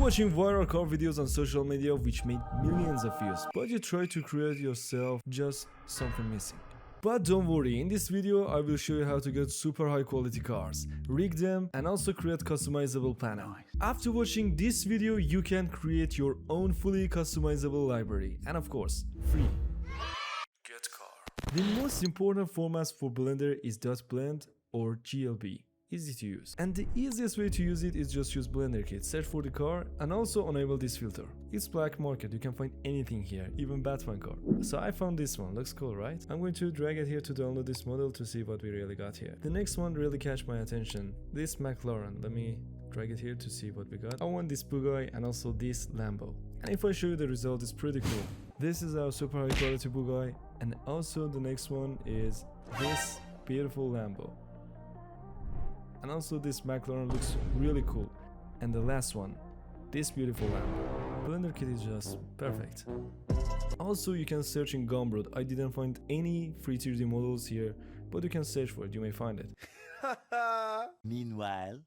watching viral car videos on social media which made millions of views, but you try to create yourself, just something missing. But don't worry, in this video I will show you how to get super high quality cars, rig them, and also create customizable panel. After watching this video, you can create your own fully customizable library, and of course, free. Get car. The most important formats for Blender is .blend or GLB. Easy to use, and the easiest way to use it is just use Blender Kit, search for the car, and also enable this filter. It's black market, you can find anything here, even Batman car. So I found this one, looks cool, right? I'm going to drag it here to download this model to see what we really got here. The next one really catch my attention, this McLaren. Let me drag it here to see what we got. I want this Bugatti and also this Lambo. And if I show you the result, it's pretty cool. This is our super high quality Bugatti, and also the next one is this beautiful Lambo. And also this McLaren looks really cool. And the last one, this beautiful Lambo. Blender Kit is just perfect. Also you can search in Gumroad. I didn't find any free 3D models here, but you can search for it, you may find it. Meanwhile,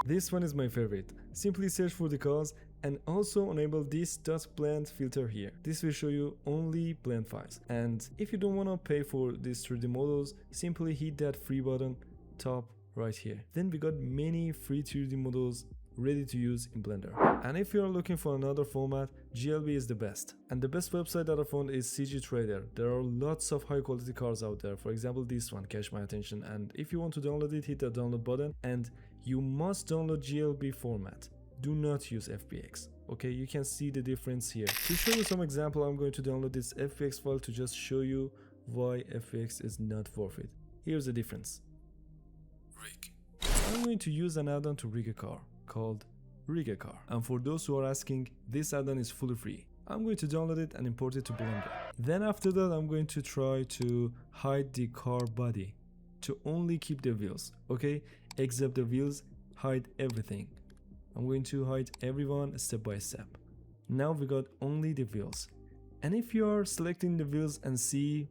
this one is my favorite. Simply search for the cars and also enable this .blend filter here. This will show you only blend files. And if you don't want to pay for these 3D models, simply hit that free button top right here. Then we got many free 3D models ready to use in Blender. And if you are looking for another format, GLB is the best. And the best website that I found is CG Trader. There are lots of high quality cars out there. For example, this one catch my attention, and if you want to download it, hit the download button, and you must download GLB format. Do not use FBX. Okay, you can see the difference here. To show you some example, I'm going to download this FBX file to just show you why FBX is not worth it. Here's the difference. Rig. I'm going to use an add-on to rig a car called Rig a Car, and for those who are asking, this add-on is fully free. I'm going to download it and import it to Blender. Then after that, I'm going to try to hide the car body to only keep the wheels, okay? Except the wheels, hide everything. I'm going to hide everyone step by step. Now we got only the wheels, and if you are selecting the wheels and see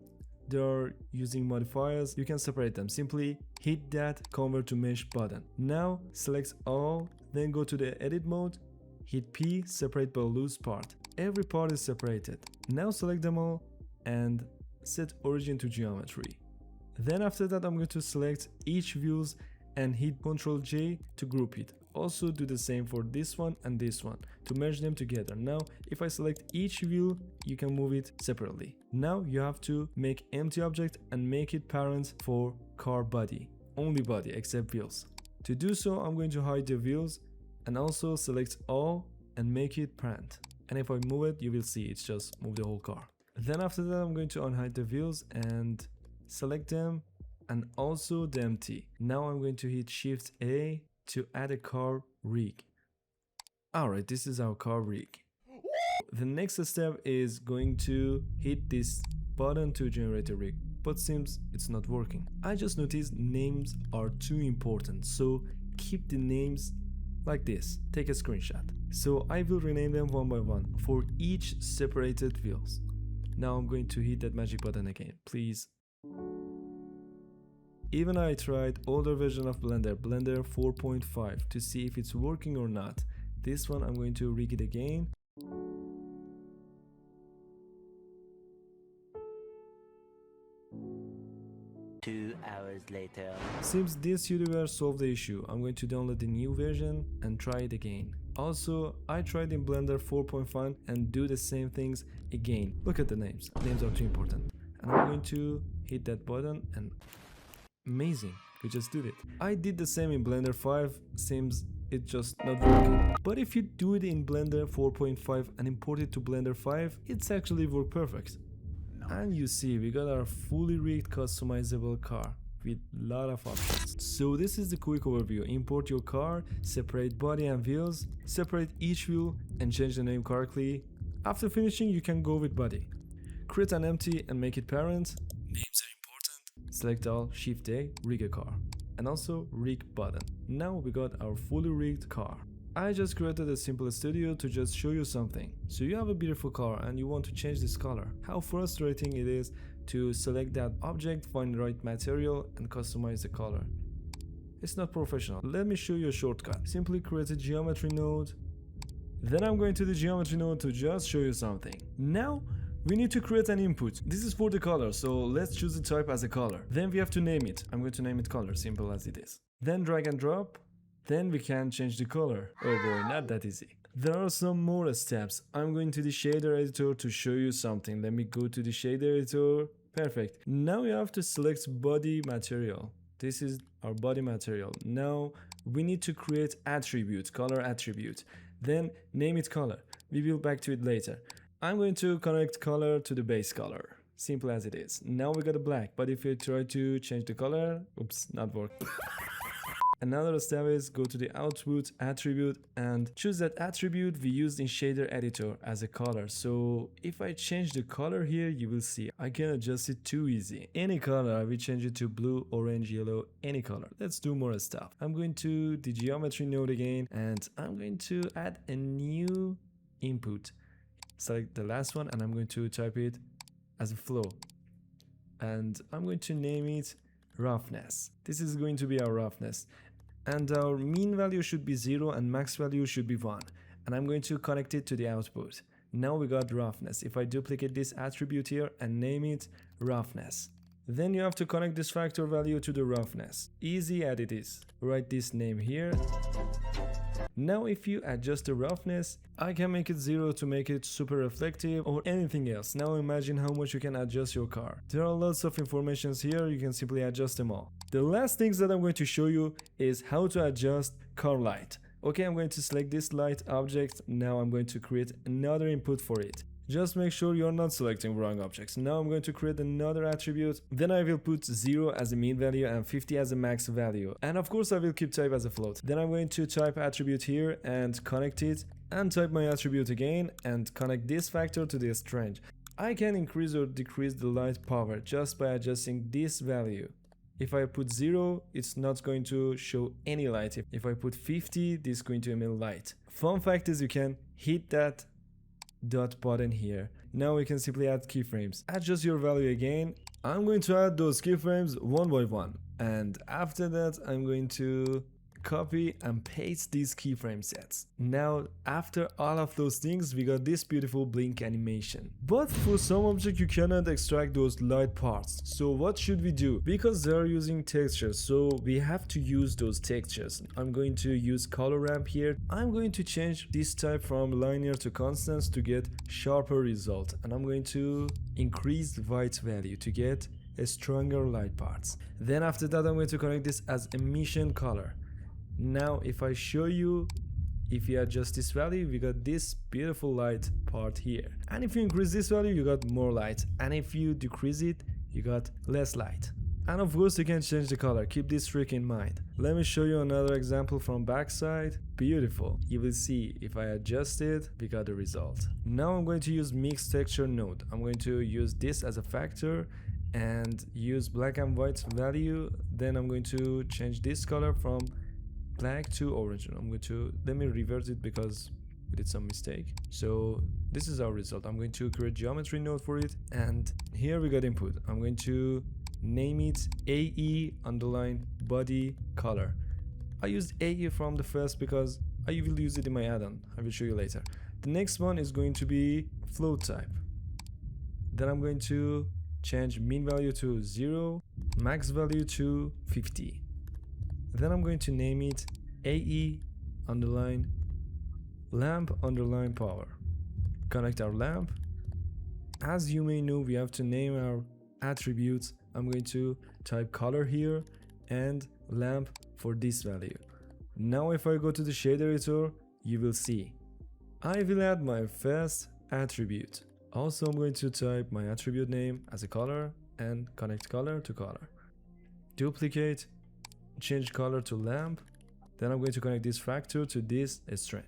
they are using modifiers, you can separate them. Simply hit that convert to mesh button. Now select all, then go to the edit mode, hit P, separate by loose part. Every part is separated. Now select them all and set origin to geometry. Then after that, I'm going to select each views and hit Ctrl J to group it. Also do the same for this one and this one to merge them together. Now if I select each view, you can move it separately. Now you have to make empty object and make it parent for car body, only body except wheels. To do so, I'm going to hide the wheels and also select all and make it parent. And if I move it, you will see it's just move the whole car. Then after that, I'm going to unhide the wheels and select them and also the empty. Now I'm going to hit Shift A to add a car rig. Alright, this is our car rig. The next step is going to hit this button to generate a rig, but seems it's not working. I just noticed names are too important, so keep the names like this. Take a screenshot. So I will rename them one by one for each separated wheels. Now I'm going to hit that magic button again, please. Even I tried older version of Blender 4.5 to see if it's working or not. This one I'm going to rig it again. Two hours later. Seems this universe solved the issue. I'm going to download the new version and try it again. Also, I tried in Blender 4.5 and do the same things again. Look at the names. Names are too important. And I'm going to hit that button and amazing, we just did it. I did the same in Blender 5, seems it's just not working. But if you do it in Blender 4.5 and import it to Blender 5, it's actually work perfect. And you see, we got our fully rigged customizable car with lot of options. So this is the quick overview. Import your car, separate body and wheels, separate each wheel and change the name correctly. After finishing, you can go with body. Create an empty and make it parent. Names are important. Select all, Shift A, rig a car. And also rig button. Now we got our fully rigged car. I just created a simple studio to just show you something. So you have a beautiful car and you want to change this color. How frustrating it is to select that object, find the right material and customize the color. It's not professional. Let me show you a shortcut. Simply create a geometry node, Then I'm going to the geometry node to just show you something. Now we need to create an input. This is for the color, so let's choose the type as a color. Then we have to name it. I'm going to name it color, simple as it is. Then drag and drop. Then we can change the color. Oh boy, not that easy. There are some more steps. I'm going to the shader editor to show you something. Let me go to the shader editor. Perfect. Now you have to select body material. This is our body material. Now we need to create attribute, color attribute. Then name it color. We will back to it later. I'm going to connect color to the base color. Simple as it is. Now we got a black, but if you try to change the color, oops, not working. Another step is go to the output attribute and choose that attribute we used in shader editor as a color. So if I change the color here, you will see I can adjust it too easy. Any color, I will change it to blue, orange, yellow, any color. Let's do more stuff. I'm going to the geometry node again and I'm going to add a new input. Select the last one and I'm going to type it as a flow. And I'm going to name it roughness. This is going to be our roughness. And our mean value should be 0 and max value should be 1. And I'm going to connect it to the output. Now we got roughness. If I duplicate this attribute here and name it roughness. Then you have to connect this factor value to the roughness. Easy as it is. Write this name here. Now if you adjust the roughness, I can make it 0 to make it super reflective or anything else. Now imagine how much you can adjust your car. There are lots of informations here, you can simply adjust them all. The last things that I'm going to show you is how to adjust car light. Okay, I'm going to select this light object. Now I'm going to create another input for it. Just make sure you're not selecting wrong objects. Now I'm going to create another attribute. Then I will put 0 as a mean value and 50 as a max value. And of course I will keep type as a float. Then I'm going to type attribute here and connect it. And type my attribute again and connect this factor to this range. I can increase or decrease the light power just by adjusting this value. If I put 0, it's not going to show any light. If I put 50, this is going to emit light. Fun fact is you can hit that dot button here. Now we can simply add keyframes. Adjust your value again. I'm going to add those keyframes one by one. And after that, I'm going to copy and paste these keyframe sets. Now, after all of those things, we got this beautiful blink animation. But for some object, you cannot extract those light parts. So what should we do? Because they are using textures, so we have to use those textures. I'm going to use color ramp here. I'm going to change this type from linear to constants to get sharper result. And I'm going to increase the white value to get a stronger light parts. Then after that, I'm going to connect this as emission color. Now if I show you, if you adjust this value, we got this beautiful light part here. And if you increase this value, you got more light. And if you decrease it, you got less light. And of course you can change the color, keep this trick in mind. Let me show you another example from backside. Beautiful. You will see if I adjust it, we got the result. Now I'm going to use mix texture node. I'm going to use this as a factor and use black and white value. Then I'm going to change this color from black to orange. I'm going to, let me revert it because we did some mistake. So this is our result. I'm going to create geometry node for it. And here we got input. I'm going to name it AE underline body color. I used AE from the first because I will use it in my add-on. I will show you later. The next one is going to be float type. Then I'm going to change mean value to 0, max value to 50. Then I'm going to name it AE underline lamp underline power. Connect our lamp. As you may know, we have to name our attributes. I'm going to type color here and lamp for this value. Now if I go to the shader editor, you will see I will add my first attribute. Also I'm going to type my attribute name as a color and connect color to color. Duplicate, change color to lamp. Then I'm going to connect this factor to this string.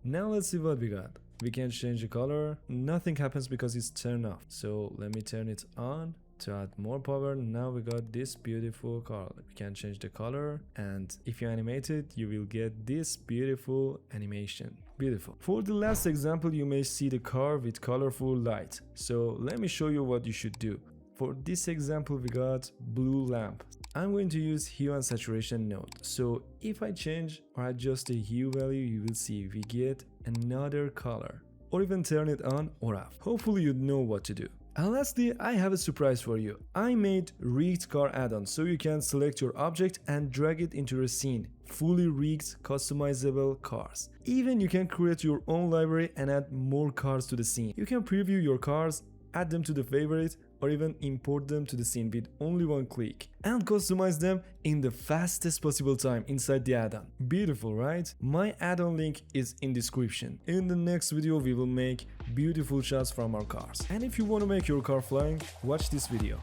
Now let's see what we got. We can change the color. Nothing happens because it's turned off. So let me turn it on to add more power. Now we got this beautiful color. We can change the color, and if you animate it, you will get this beautiful animation. Beautiful. For the last example, you may see the car with colorful light. So let me show you what you should do. For this example, we got blue lamp. I'm going to use hue and saturation node. So if I change or adjust the hue value, you will see we get another color, or even turn it on or off. Hopefully you know what to do. And lastly, I have a surprise for you. I made rigged car add-on, so you can select your object and drag it into a scene. Fully rigged, customizable cars. Even you can create your own library and add more cars to the scene. You can preview your cars, add them to the favorite, or even import them to the scene with only one click, and customize them in the fastest possible time inside the add-on. Beautiful, right? My add-on link is in description. In the next video we will make beautiful shots from our cars. And if you want to make your car flying, watch this video.